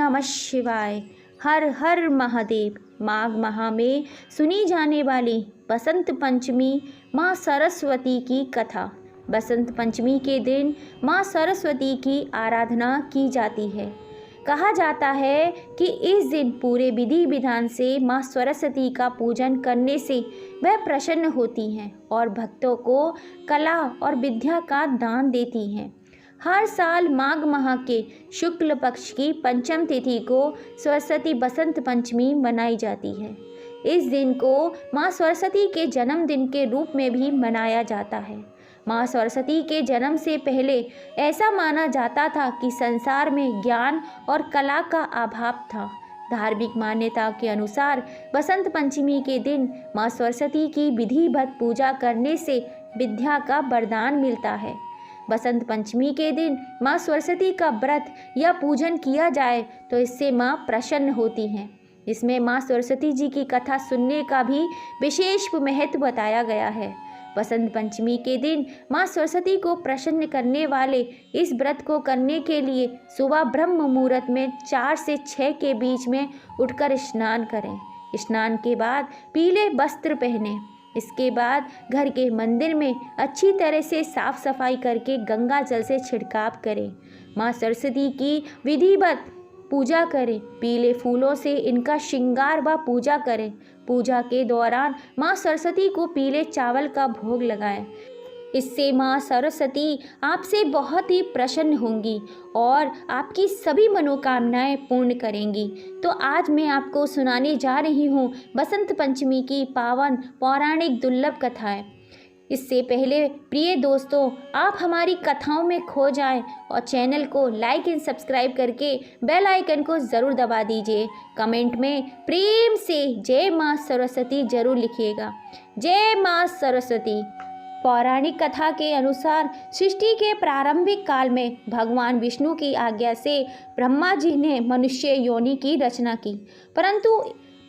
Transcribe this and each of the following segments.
नमः शिवाय। हर हर महादेव। माघ माह में सुनी जाने वाली बसंत पंचमी माँ सरस्वती की कथा। बसंत पंचमी के दिन माँ सरस्वती की आराधना की जाती है। कहा जाता है कि इस दिन पूरे विधि विधान से माँ सरस्वती का पूजन करने से वह प्रसन्न होती हैं और भक्तों को कला और विद्या का दान देती हैं। हर साल माघ माह के शुक्ल पक्ष की पंचम तिथि को सरस्वती बसंत पंचमी मनाई जाती है। इस दिन को माँ सरस्वती के जन्मदिन के रूप में भी मनाया जाता है। माँ सरस्वती के जन्म से पहले ऐसा माना जाता था कि संसार में ज्ञान और कला का अभाव था। धार्मिक मान्यता के अनुसार बसंत पंचमी के दिन माँ सरस्वती की विधिवत पूजा करने से विद्या का वरदान मिलता है। बसंत पंचमी के दिन माँ सरस्वती का व्रत या पूजन किया जाए तो इससे माँ प्रसन्न होती हैं। इसमें माँ सरस्वती जी की कथा सुनने का भी विशेष महत्व बताया गया है। बसंत पंचमी के दिन माँ सरस्वती को प्रसन्न करने वाले इस व्रत को करने के लिए सुबह ब्रह्म मुहूर्त में 4 से 6 के बीच में उठकर स्नान करें। स्नान के बाद पीले वस्त्र पहने। इसके बाद घर के मंदिर में अच्छी तरह से साफ सफाई करके गंगा जल से छिड़काव करें। माँ सरस्वती की विधिवत पूजा करें। पीले फूलों से इनका श्रृंगार व पूजा करें। पूजा के दौरान माँ सरस्वती को पीले चावल का भोग लगाएं। इससे माँ सरस्वती आपसे बहुत ही प्रसन्न होंगी और आपकी सभी मनोकामनाएं पूर्ण करेंगी। तो आज मैं आपको सुनाने जा रही हूँ बसंत पंचमी की पावन पौराणिक दुर्लभ कथाएं। इससे पहले प्रिय दोस्तों, आप हमारी कथाओं में खो जाएं और चैनल को लाइक एंड सब्सक्राइब करके बेल आइकन को ज़रूर दबा दीजिए। कमेंट में प्रेम से जय माँ सरस्वती जरूर लिखिएगा। जय माँ सरस्वती। पौराणिक कथा के अनुसार सृष्टि के प्रारंभिक काल में भगवान विष्णु की आज्ञा से ब्रह्मा जी ने मनुष्य योनि की रचना की। परंतु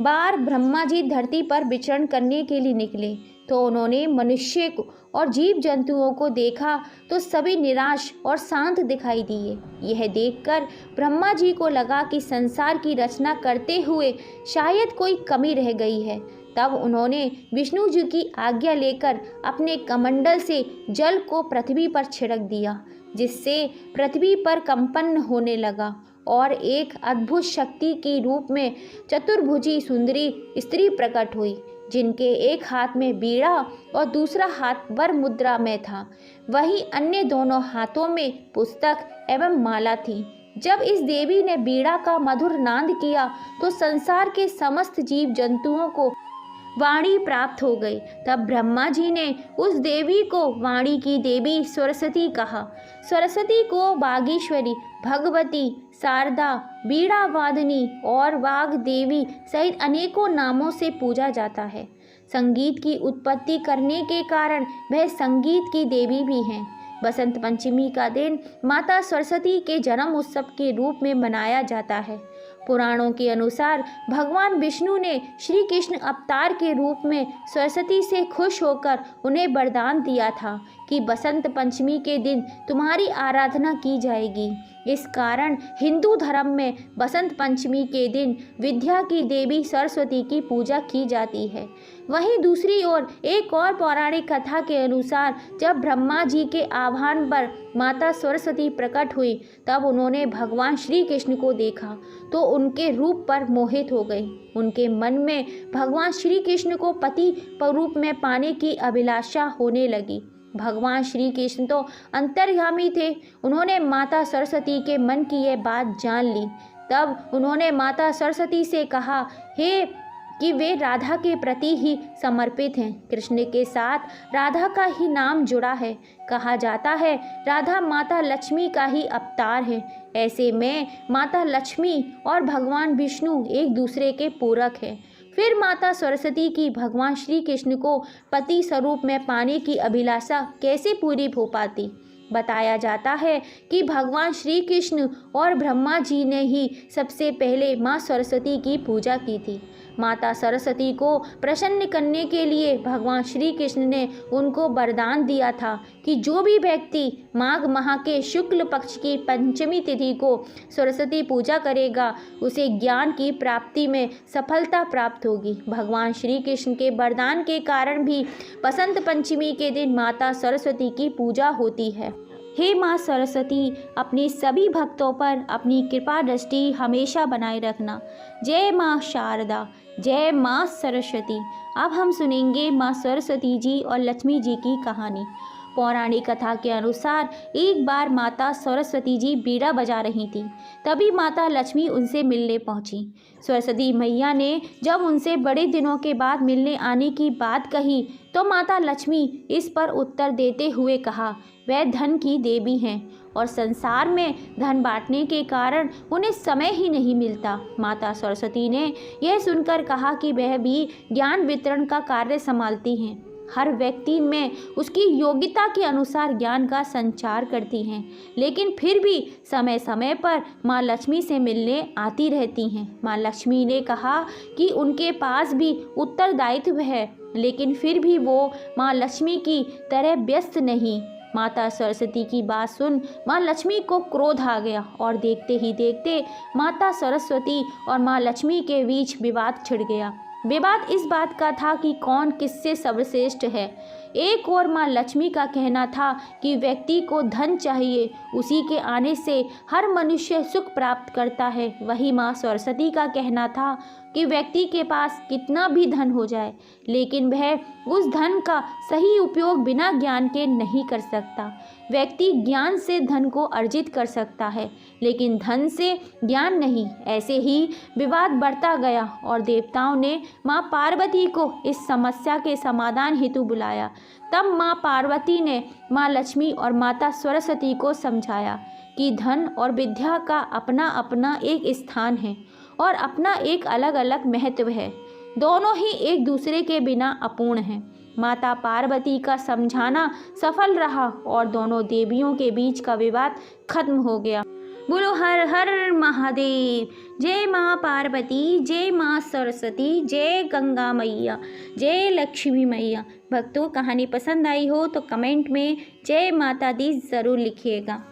बार ब्रह्मा जी धरती पर विचरण करने के लिए निकले तो उन्होंने मनुष्य को और जीव जंतुओं को देखा तो सभी निराश और शांत दिखाई दिए। यह देखकर ब्रह्मा जी को लगा कि संसार की रचना करते हुए शायद कोई कमी रह गई है। तब उन्होंने विष्णु जी की आज्ञा लेकर अपने कमंडल से जल को पृथ्वी पर छिड़क दिया, जिससे पृथ्वी पर कंपन होने लगा और एक अद्भुत शक्ति के रूप में चतुर्भुजी सुंदरी स्त्री प्रकट हुई, जिनके एक हाथ में बीड़ा और दूसरा हाथ वर मुद्रा में था। वहीं अन्य दोनों हाथों में पुस्तक एवं माला थी। जब इस देवी ने बीड़ा का मधुर नाद किया तो संसार के समस्त जीव जंतुओं को वाणी प्राप्त हो गई। तब ब्रह्मा जी ने उस देवी को वाणी की देवी सरस्वती कहा। सरस्वती को बागेश्वरी, भगवती, शारदा, बीड़ा वादनी और वाग देवी सहित अनेकों नामों से पूजा जाता है। संगीत की उत्पत्ति करने के कारण वह संगीत की देवी भी हैं। बसंत पंचमी का दिन माता सरस्वती के जन्म उत्सव के रूप में मनाया जाता है। पुराणों के अनुसार भगवान विष्णु ने श्री कृष्ण अवतार के रूप में सरस्वती से खुश होकर उन्हें वरदान दिया था कि बसंत पंचमी के दिन तुम्हारी आराधना की जाएगी। इस कारण हिंदू धर्म में बसंत पंचमी के दिन विद्या की देवी सरस्वती की पूजा की जाती है। वहीं दूसरी ओर एक और पौराणिक कथा के अनुसार जब ब्रह्मा जी के आह्वान पर माता सरस्वती प्रकट हुई तब उन्होंने भगवान श्री कृष्ण को देखा तो उनके रूप पर मोहित हो गई। उनके मन में भगवान श्री कृष्ण को पति रूप में पाने की अभिलाषा होने लगी। भगवान श्री कृष्ण तो अंतर्यामी थे। उन्होंने माता सरस्वती के मन की यह बात जान ली। तब उन्होंने माता सरस्वती से कहा कि वे राधा के प्रति ही समर्पित हैं। कृष्ण के साथ राधा का ही नाम जुड़ा है। कहा जाता है राधा माता लक्ष्मी का ही अवतार है। ऐसे में माता लक्ष्मी और भगवान विष्णु एक दूसरे के पूरक हैं। फिर माता सरस्वती की भगवान श्री कृष्ण को पति स्वरूप में पाने की अभिलाषा कैसे पूरी हो पाती। बताया जाता है कि भगवान श्री कृष्ण और ब्रह्मा जी ने ही सबसे पहले माँ सरस्वती की पूजा की थी। माता सरस्वती को प्रसन्न करने के लिए भगवान श्री कृष्ण ने उनको वरदान दिया था कि जो भी व्यक्ति माघ माह के शुक्ल पक्ष की पंचमी तिथि को सरस्वती पूजा करेगा उसे ज्ञान की प्राप्ति में सफलता प्राप्त होगी। भगवान श्री कृष्ण के वरदान के कारण भी बसंत पंचमी के दिन माता सरस्वती की पूजा होती है। हे माँ सरस्वती, अपने सभी भक्तों पर अपनी कृपा दृष्टि हमेशा बनाए रखना। जय माँ शारदा, जय माँ सरस्वती। अब हम सुनेंगे माँ सरस्वती जी और लक्ष्मी जी की कहानी। पौराणिक कथा के अनुसार एक बार माता सरस्वती जी बीड़ा बजा रही थी। तभी माता लक्ष्मी उनसे मिलने पहुंची। सरस्वती मैया ने जब उनसे बड़े दिनों के बाद मिलने आने की बात कही तो माता लक्ष्मी इस पर उत्तर देते हुए कहा, वह धन की देवी हैं और संसार में धन बांटने के कारण उन्हें समय ही नहीं मिलता। माता सरस्वती ने यह सुनकर कहा कि वह भी ज्ञान वितरण का कार्य संभालती हैं। हर व्यक्ति में उसकी योग्यता के अनुसार ज्ञान का संचार करती हैं, लेकिन फिर भी समय समय पर माँ लक्ष्मी से मिलने आती रहती हैं। माँ लक्ष्मी ने कहा कि उनके पास भी उत्तरदायित्व है, लेकिन फिर भी वो माँ लक्ष्मी की तरह व्यस्त नहीं। माता सरस्वती की बात सुन माँ लक्ष्मी को क्रोध आ गया और देखते ही देखते माता सरस्वती और माँ लक्ष्मी के बीच विवाद छिड़ गया। विवाद इस बात का था कि कौन किससे सर्वश्रेष्ठ है। एक और माँ लक्ष्मी का कहना था कि व्यक्ति को धन चाहिए, उसी के आने से हर मनुष्य सुख प्राप्त करता है। वही माँ सरस्वती का कहना था कि व्यक्ति के पास कितना भी धन हो जाए, लेकिन वह उस धन का सही उपयोग बिना ज्ञान के नहीं कर सकता। व्यक्ति ज्ञान से धन को अर्जित कर सकता है, लेकिन धन से ज्ञान नहीं। ऐसे ही विवाद बढ़ता गया और देवताओं ने माँ पार्वती को इस समस्या के समाधान हेतु बुलाया। तब माँ पार्वती ने माँ लक्ष्मी और माता सरस्वती को समझाया कि धन और विद्या का अपना अपना एक स्थान है और अपना एक अलग अलग महत्व है। दोनों ही एक दूसरे के बिना अपूर्ण हैं। माता पार्वती का समझाना सफल रहा और दोनों देवियों के बीच का विवाद खत्म हो गया। बोलो हर हर महादेव। जय माँ पार्वती, जय माँ सरस्वती, जय गंगा मैया, जय लक्ष्मी मैया। भक्तों, कहानी पसंद आई हो तो कमेंट में जय माता दी ज़रूर लिखिएगा।